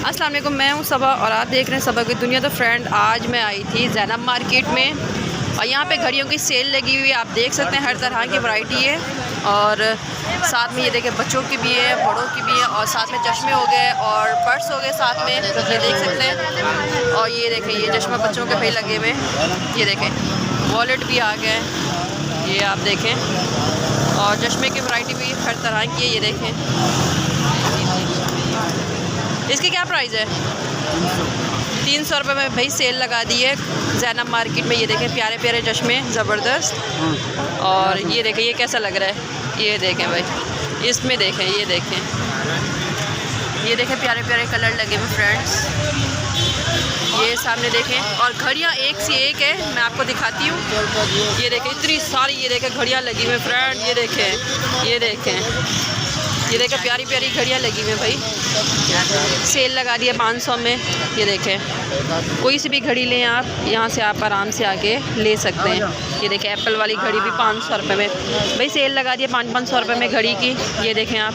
अस्सलाम वालेकुम, मैं हूँ सबा और आप देख रहे हैं सबा की दुनिया। तो फ्रेंड, आज मैं आई थी ज़ैनब मार्केट में और यहाँ पे घड़ियों की सेल लगी हुई है। आप देख सकते हैं हर तरह की वैरायटी है और साथ में ये देखें बच्चों की भी है, बड़ों की भी है और साथ में चश्मे हो गए और पर्स हो गए साथ में, ये देख सकते हैं। और ये देखें, ये चश्मा बच्चों के भाई लगे हुए, ये देखें वॉलेट भी आ गए, ये आप देखें। और चश्मे की वैरायटी भी हर तरह की है, ये देखें। इसकी क्या प्राइस है? 300 रुपये में भाई सेल लगा दी है ज़ैनब मार्केट में। ये देखें प्यारे प्यारे चश्मे ज़बरदस्त। और ये देखें ये कैसा लग रहा है, ये देखें भाई, इसमें देखें, ये देखें प्यारे प्यारे कलर लगे हुए फ्रेंड्स। ये सामने देखें और घड़ियाँ एक सी एक है, मैं आपको दिखाती हूँ। ये देखें इतनी सारी, ये देखें घड़ियाँ लगी हुई फ्रेंड, ये देखें, ये देखें प्यारी प्यारी घड़ियाँ लगी हुई हैं भाई। सेल लगा दी है 500 में। ये देखें कोई सी भी घड़ी लें आप, यहाँ से आप आराम से आके ले सकते हैं। ये देखें एप्पल वाली घड़ी भी 500 रुपये में भाई सेल लगा दी है, 500 रुपये में घड़ी की। ये देखें आप,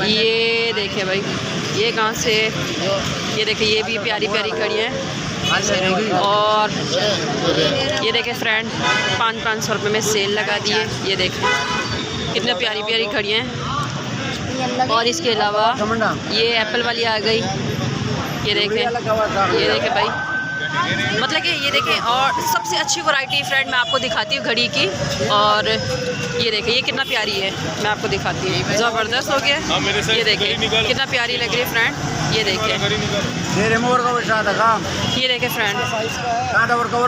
ये देखें भाई, ये कहाँ से, ये देखें ये भी प्यारी प्यारी घड़ियाँ हैं। और ये देखें फ्रेंड 500 रुपये में सेल लगा दी है। ये देखें कितनी प्यारी प्यारी घड़ियाँ हैं। और इसके अलावा ये एप्पल वाली आ गई, ये देखें भाई, मतलब कि ये देखें। और सबसे अच्छी वैरायटी फ्रेंड मैं आपको दिखाती हूँ घड़ी की। और ये देखें ये कितना प्यारी है, मैं आपको दिखाती हूँ, ज़बरदस्त हो गया। ये देखें कितना प्यारी लग रही है फ्रेंड, ये देखें, ये देखें फ्रेंड,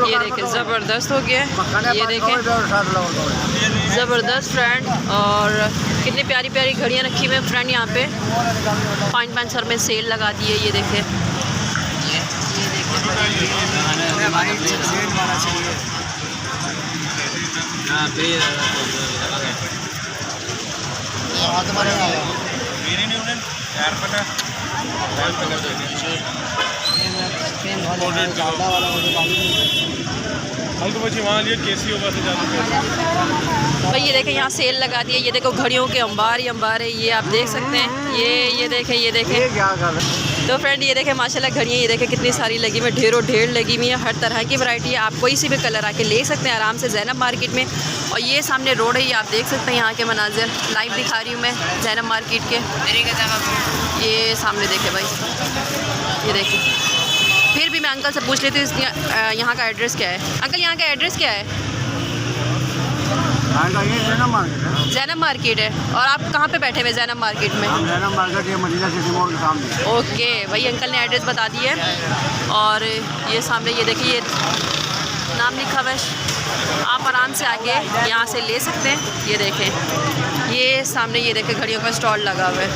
ये देखें ज़बरदस्त हो गया, ये देखें ज़बरदस्त फ्रेंड। और कितनी प्यारी प्यारी घड़ियाँ रखी हुई हैं फ्रेंड यहाँ पे 500 में सेल लगा दी है। ये देखें, भाई ये देखें यहाँ सेल लगा दी है। ये देखो घड़ियों के अंबार ही अंबार है, ये आप देख सकते हैं। ये देखें तो फ्रेंड, ये देखें माशाल्लाह घड़ियाँ, ये देखें कितनी सारी लगी हुई, ढेरों ढेर लगी हुई है। हर तरह की वैरायटी है, आप कोई सी भी कलर आके ले सकते हैं आराम से ज़ैनब मार्केट में। और ये सामने रोड है, ये आप देख सकते हैं, यहाँ के मनाजिर लाइव दिखा रही हूँ मैं ज़ैनब मार्केट के। ये सामने देखें भाई, ये देखें। फिर भी मैं अंकल से पूछ लेती हूँ यहाँ का एड्रेस क्या है। अंकल यहाँ का एड्रेस क्या है? ज़ैनब मार्केट है। और आप कहाँ पे बैठे हुए ज़ैनब मार्केट में? ज़ैनब मार्केट ये मदीना सिटी मॉल के सामने। ओके भाई, अंकल ने एड्रेस बता दी है। और ये सामने ये देखिए ये नाम लिखा हुआ है, आप आराम से आके यहाँ से ले सकते हैं। ये देखें ये सामने, ये देखें घड़ियों का स्टॉल लगा हुआ है।